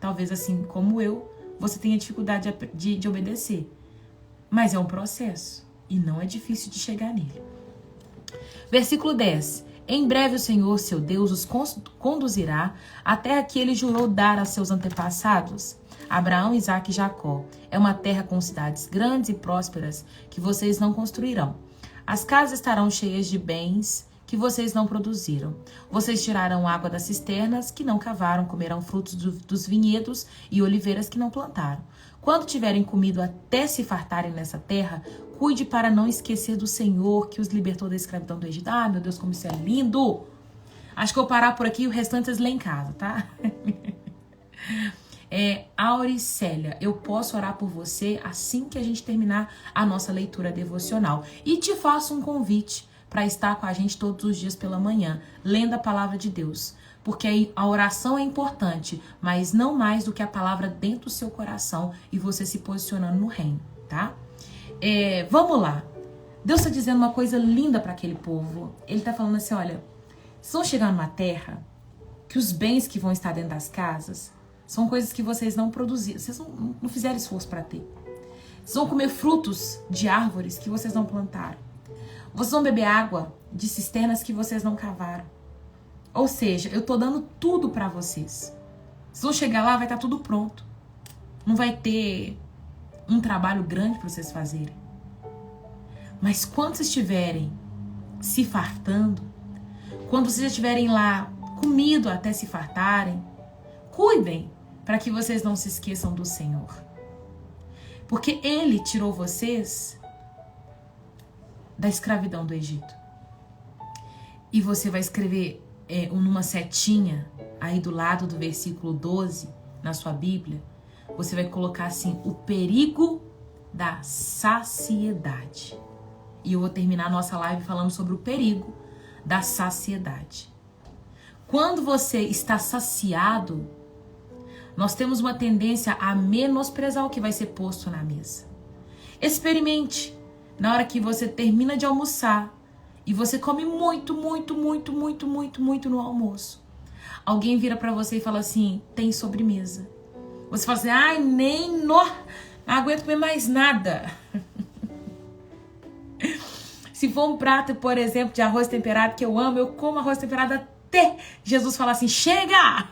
Talvez assim como eu, você tenha dificuldade de obedecer. Mas é um processo e não é difícil de chegar nele. Versículo 10. Em breve o Senhor, seu Deus, os conduzirá à terra que ele jurou dar a seus antepassados, Abraão, Isaque e Jacó. É uma terra com cidades grandes e prósperas que vocês não construirão. As casas estarão cheias de bens que vocês não produziram. Vocês tirarão água das cisternas que não cavaram, comerão frutos dos vinhedos e oliveiras que não plantaram. Quando tiverem comido até se fartarem nessa terra, cuide para não esquecer do Senhor que os libertou da escravidão do Egito. Ah, meu Deus, como isso é lindo! Acho que eu vou parar por aqui e o restante vocês lêem em casa, tá? Auricélia, eu posso orar por você assim que a gente terminar a nossa leitura devocional. E te faço um convite para estar com a gente todos os dias pela manhã, lendo a palavra de Deus. Porque a oração é importante, mas não mais do que a palavra dentro do seu coração e você se posicionando no reino, tá? Vamos lá. Deus está dizendo uma coisa linda para aquele povo. Ele está falando assim, olha, vocês vão chegar numa terra que os bens que vão estar dentro das casas são coisas que vocês não produziram, vocês não fizeram esforço para ter. Vocês vão comer frutos de árvores que vocês não plantaram. Vocês vão beber água de cisternas que vocês não cavaram. Ou seja, eu tô dando tudo para vocês. Vocês vão chegar lá, vai estar tudo pronto. Não vai ter um trabalho grande para vocês fazerem. Mas quando vocês estiverem se fartando, quando vocês estiverem lá comido até se fartarem, cuidem para que vocês não se esqueçam do Senhor. Porque Ele tirou vocês da escravidão do Egito. E você vai escrever numa setinha aí do lado do versículo 12 na sua Bíblia, você vai colocar assim, o perigo da saciedade. E eu vou terminar a nossa live falando sobre o perigo da saciedade. Quando você está saciado, nós temos uma tendência a menosprezar o que vai ser posto na mesa. Experimente. Na hora que você termina de almoçar e você come muito no almoço, alguém vira pra você e fala assim, tem sobremesa. Você fala assim, ai, não aguento comer mais nada. Se for um prato, por exemplo, de arroz temperado, que eu amo, eu como arroz temperado até Jesus falar assim, chega!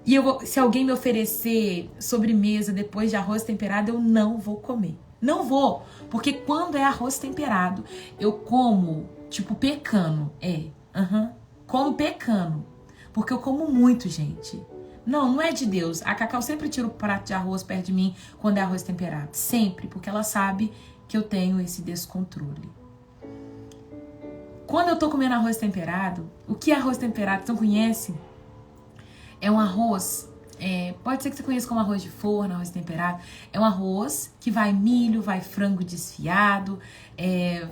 E se alguém me oferecer sobremesa depois de arroz temperado, eu não vou comer. Não vou, porque quando é arroz temperado, eu como, tipo, pecando. Como pecando. Porque eu como muito, gente. Não é de Deus. A Cacau sempre tira o prato de arroz perto de mim quando é arroz temperado. Sempre, porque ela sabe que eu tenho esse descontrole. Quando eu tô comendo arroz temperado, o que é arroz temperado? Você não conhece? É um arroz, pode ser que você conheça como arroz de forno, arroz temperado. É um arroz que vai milho, vai frango desfiado,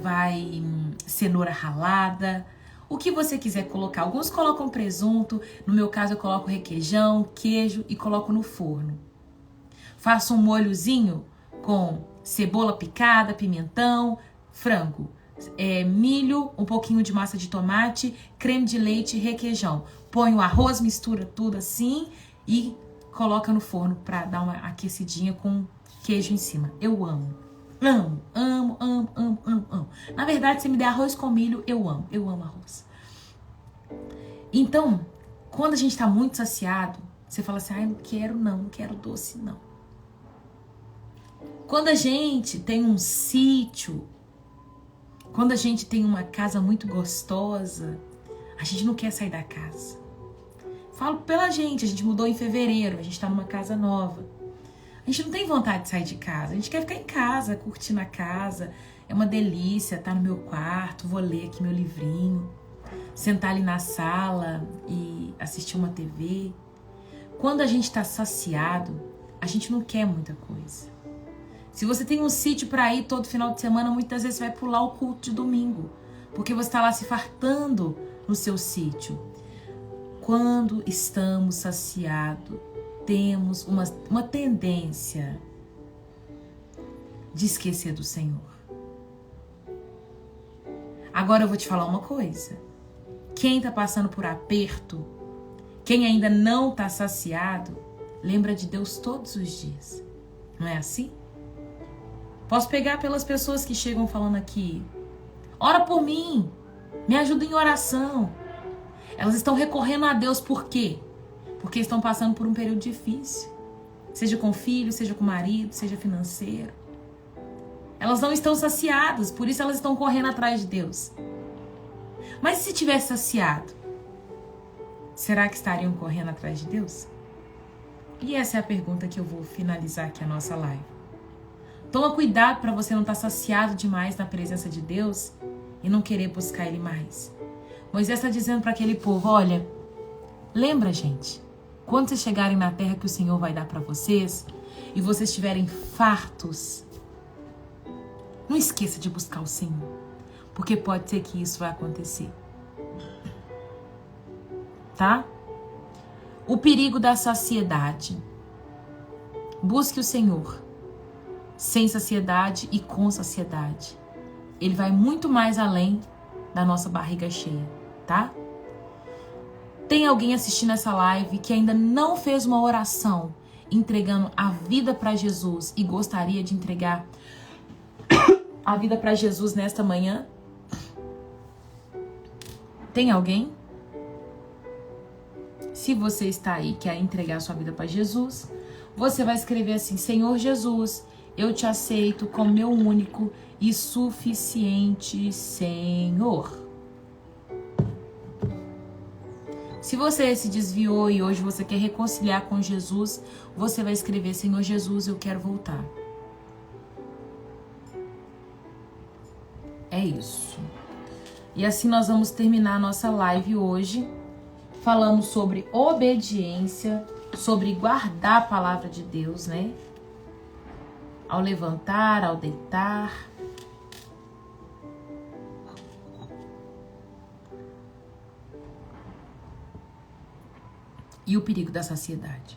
vai cenoura ralada. O que você quiser colocar. Alguns colocam presunto, no meu caso eu coloco requeijão, queijo e coloco no forno. Faço um molhozinho com cebola picada, pimentão, frango, milho, um pouquinho de massa de tomate, creme de leite e requeijão. Põe o arroz, mistura tudo assim e coloca no forno pra dar uma aquecidinha com queijo em cima. Eu amo. Amo. Na verdade, se me der arroz com milho, eu amo. Eu amo arroz. Então, quando a gente tá muito saciado, você fala assim, não quero doce, não. Quando a gente tem um sítio, quando a gente tem uma casa muito gostosa, a gente não quer sair da casa. Falo pela gente, a gente mudou em fevereiro, a gente tá numa casa nova. A gente não tem vontade de sair de casa, a gente quer ficar em casa, curtindo a casa. É uma delícia, tá no meu quarto, vou ler aqui meu livrinho, sentar ali na sala e assistir uma TV. Quando a gente tá saciado, a gente não quer muita coisa. Se você tem um sítio para ir todo final de semana, muitas vezes você vai pular o culto de domingo, porque você está lá se fartando no seu sítio. Quando estamos saciados, temos uma tendência de esquecer do Senhor. Agora eu vou te falar uma coisa. Quem está passando por aperto, quem ainda não está saciado, lembra de Deus todos os dias. Não é assim? Posso pegar pelas pessoas que chegam falando aqui, ora por mim, me ajuda em oração. Elas estão recorrendo a Deus por quê? Porque estão passando por um período difícil. Seja com filho, seja com marido, seja financeiro. Elas não estão saciadas, por isso elas estão correndo atrás de Deus. Mas se tivesse saciado, será que estariam correndo atrás de Deus? E essa é a pergunta que eu vou finalizar aqui a nossa live. Toma cuidado para você não estar saciado demais na presença de Deus e não querer buscar Ele mais. Moisés está dizendo para aquele povo, olha, lembra, gente, quando vocês chegarem na terra que o Senhor vai dar para vocês e vocês estiverem fartos, não esqueça de buscar o Senhor, porque pode ser que isso vai acontecer. Tá? O perigo da saciedade. Busque o Senhor sem saciedade e com saciedade. Ele vai muito mais além da nossa barriga cheia, tá? Tem alguém assistindo essa live que ainda não fez uma oração entregando a vida para Jesus e gostaria de entregar a vida para Jesus nesta manhã? Tem alguém? Se você está aí e quer entregar a sua vida para Jesus, você vai escrever assim, Senhor Jesus, eu te aceito como meu único e suficiente Senhor. Se você se desviou e hoje você quer reconciliar com Jesus, você vai escrever, Senhor Jesus, eu quero voltar. É isso. E assim nós vamos terminar a nossa live hoje, falando sobre obediência, sobre guardar a palavra de Deus, né? Ao levantar, ao deitar. E o perigo da saciedade.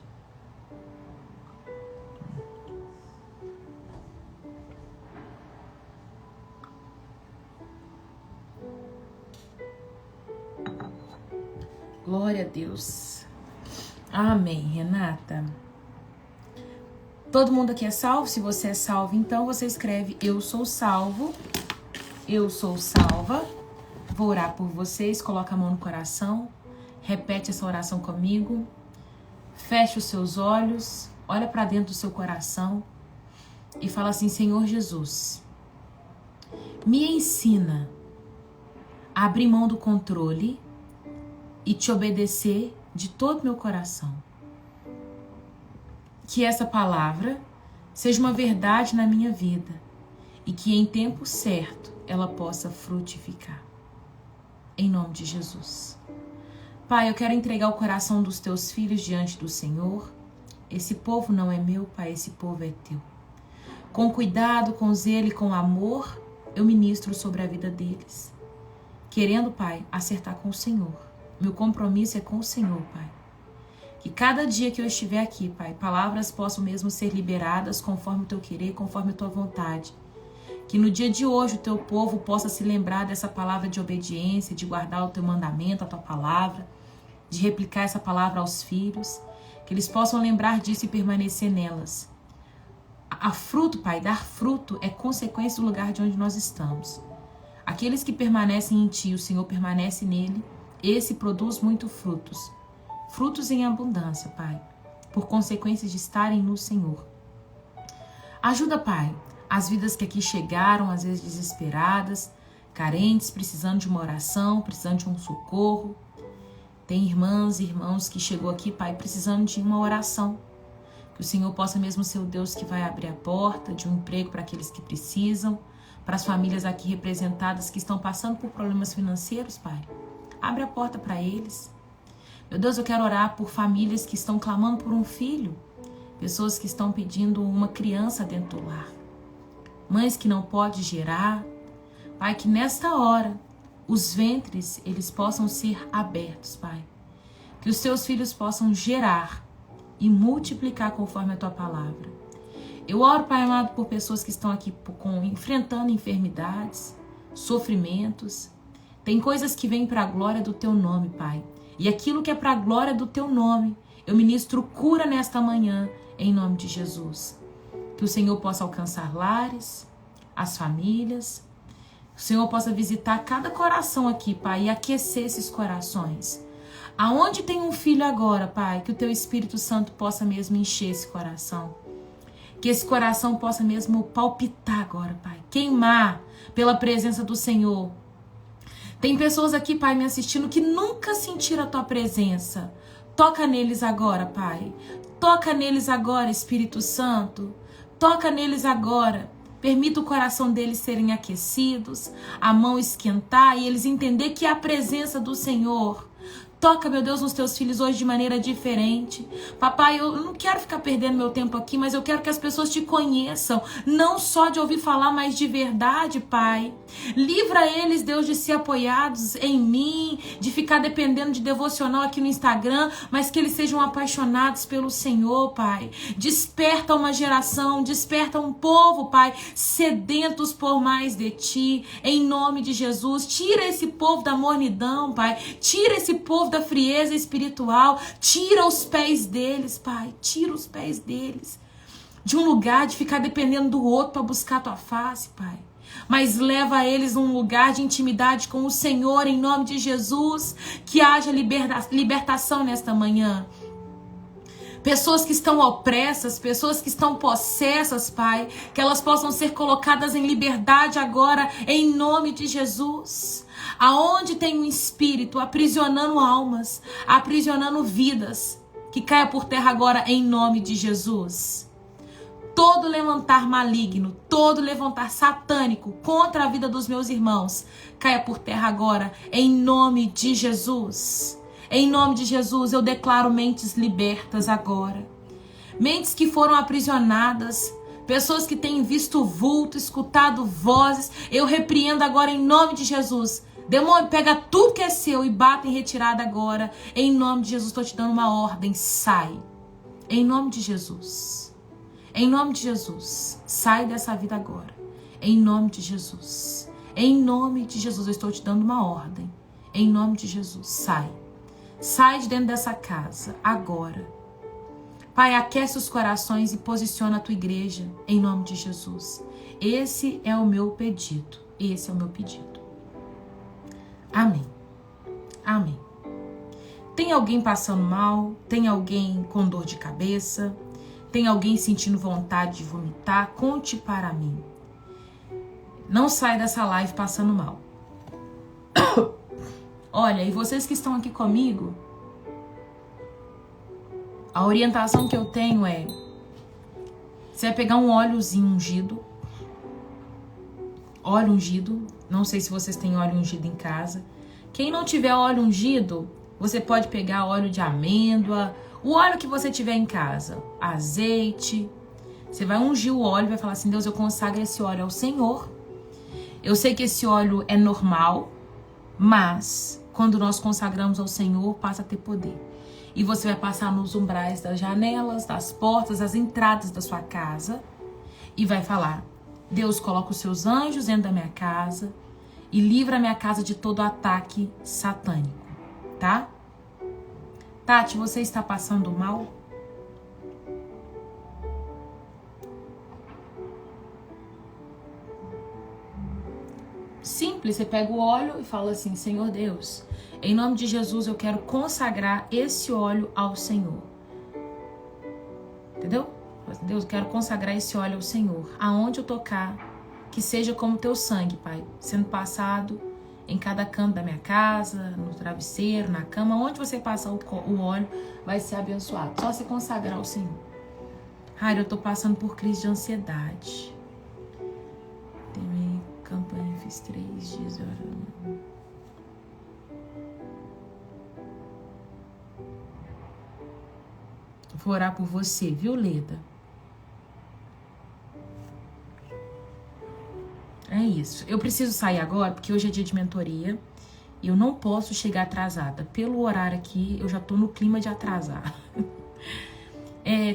Glória a Deus. Amém, Renata. Todo mundo aqui é salvo? Se você é salvo, então você escreve eu sou salvo, eu sou salva, Vou orar por vocês, coloca a mão no coração, repete essa oração comigo, feche os seus olhos, olha para dentro do seu coração e fala assim: Senhor Jesus, me ensina a abrir mão do controle e te obedecer de todo meu coração. Que essa palavra seja uma verdade na minha vida e que em tempo certo ela possa frutificar. Em nome de Jesus. Pai, eu quero entregar o coração dos teus filhos diante do Senhor. Esse povo não é meu, Pai, esse povo é teu. Com cuidado, com zelo e com amor, eu ministro sobre a vida deles. Querendo, Pai, acertar com o Senhor. Meu compromisso é com o Senhor, Pai. Que cada dia que eu estiver aqui, Pai, palavras possam mesmo ser liberadas conforme o teu querer, conforme a tua vontade. Que no dia de hoje o teu povo possa se lembrar dessa palavra de obediência, de guardar o teu mandamento, a tua palavra, de replicar essa palavra aos filhos. Que eles possam lembrar disso e permanecer nelas. A fruto, Pai, dar fruto é consequência do lugar de onde nós estamos. Aqueles que permanecem em ti, o Senhor permanece nele, esse produz muito frutos. Frutos em abundância, Pai, por consequência de estarem no Senhor. Ajuda, Pai, as vidas que aqui chegaram, às vezes desesperadas, carentes, precisando de uma oração, precisando de um socorro. Tem irmãs e irmãos que chegou aqui, Pai, precisando de uma oração. Que o Senhor possa mesmo ser o Deus que vai abrir a porta de um emprego para aqueles que precisam, para as famílias aqui representadas que estão passando por problemas financeiros, Pai. Abre a porta para eles. Meu Deus, eu quero orar por famílias que estão clamando por um filho, pessoas que estão pedindo uma criança dentro do lar, mães que não podem gerar. Pai, que nesta hora os ventres eles possam ser abertos, Pai. Que os teus filhos possam gerar e multiplicar conforme a tua palavra. Eu oro, Pai amado, por pessoas que estão aqui enfrentando enfermidades, sofrimentos. Tem coisas que vêm para a glória do teu nome, Pai. E aquilo que é para a glória do teu nome, eu ministro cura nesta manhã, em nome de Jesus. Que o Senhor possa alcançar lares, as famílias. O Senhor possa visitar cada coração aqui, Pai, e aquecer esses corações. Aonde tem um filho agora, Pai, que o teu Espírito Santo possa mesmo encher esse coração. Que esse coração possa mesmo palpitar agora, Pai. Queimar pela presença do Senhor. Tem pessoas aqui, Pai, me assistindo que nunca sentiram a tua presença. Toca neles agora, Pai. Toca neles agora, Espírito Santo. Toca neles agora. Permita o coração deles serem aquecidos, a mão esquentar e eles entender que é a presença do Senhor. Toca, meu Deus, nos teus filhos hoje de maneira diferente. Papai, eu não quero ficar perdendo meu tempo aqui, mas eu quero que as pessoas te conheçam. Não só de ouvir falar, mas de verdade, Pai. Livra eles, Deus, de ser apoiados em mim, de ficar dependendo de devocional aqui no Instagram, mas que eles sejam apaixonados pelo Senhor, Pai. Desperta uma geração, desperta um povo, Pai, sedentos por mais de Ti. Em nome de Jesus, tira esse povo da mornidão, Pai. Tira esse povo da frieza espiritual, tira os pés deles, Pai, tira os pés deles de um lugar de ficar dependendo do outro para buscar a tua face, Pai, mas leva eles num lugar de intimidade com o Senhor, em nome de Jesus. Que haja libertação nesta manhã. Pessoas que estão opressas, pessoas que estão possessas, Pai, que elas possam ser colocadas em liberdade agora, em nome de Jesus. Aonde tem um espírito aprisionando almas, aprisionando vidas, que caia por terra agora em nome de Jesus. Todo levantar maligno, todo levantar satânico contra a vida dos meus irmãos, caia por terra agora em nome de Jesus. Em nome de Jesus eu declaro mentes libertas agora. Mentes que foram aprisionadas, pessoas que têm visto vulto, escutado vozes, eu repreendo agora em nome de Jesus. Demônio, pega tudo que é seu e bate em retirada agora. Em nome de Jesus, estou te dando uma ordem. Sai. Em nome de Jesus. Em nome de Jesus. Sai dessa vida agora. Em nome de Jesus. Em nome de Jesus, eu estou te dando uma ordem. Em nome de Jesus, sai. Sai de dentro dessa casa agora. Pai, aquece os corações e posiciona a tua igreja. Em nome de Jesus. Esse é o meu pedido. Esse é o meu pedido. Amém. Amém. Tem alguém passando mal? Tem alguém com dor de cabeça? Tem alguém sentindo vontade de vomitar? Conte para mim. Não sai dessa live passando mal. Olha, e vocês que estão aqui comigo, a orientação que eu tenho é: você vai pegar um óleozinho ungido. Óleo ungido. Não sei se vocês têm óleo ungido em casa. Quem não tiver óleo ungido, você pode pegar óleo de amêndoa, o óleo que você tiver em casa, azeite. Você vai ungir o óleo e vai falar assim: Deus, eu consagro esse óleo ao Senhor. Eu sei que esse óleo é normal, mas quando nós consagramos ao Senhor, passa a ter poder. E você vai passar nos umbrais das janelas, das portas, das entradas da sua casa e vai falar: Deus, coloca os seus anjos dentro da minha casa e livra a minha casa de todo ataque satânico, tá? Tati, você está passando mal? Simples, você pega o óleo e fala assim: Senhor Deus, em nome de Jesus eu quero consagrar esse óleo ao Senhor. Entendeu? Deus, eu quero consagrar esse óleo ao Senhor. Aonde eu tocar, que seja como teu sangue, Pai, sendo passado em cada canto da minha casa, no travesseiro, na cama. Onde você passar o óleo, vai ser abençoado. Só se consagrar ao Senhor. Raira, eu tô passando por crise de ansiedade. Terminei campanha, fiz 3 dias orando. Vou orar por você, viu, Leda? É isso. Eu preciso sair agora, porque hoje é dia de mentoria. E eu não posso chegar atrasada. Pelo horário aqui, eu já tô no clima de atrasar.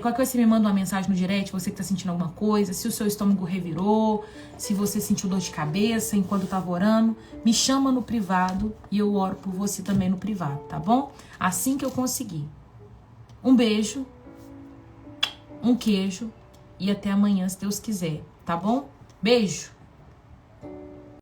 Qualquer coisa você me manda uma mensagem no direct, você que tá sentindo alguma coisa, se o seu estômago revirou, se você sentiu dor de cabeça enquanto eu tava orando, me chama no privado e eu oro por você também no privado, tá bom? Assim que eu conseguir. Um beijo, um queijo e até amanhã, se Deus quiser, tá bom? Beijo!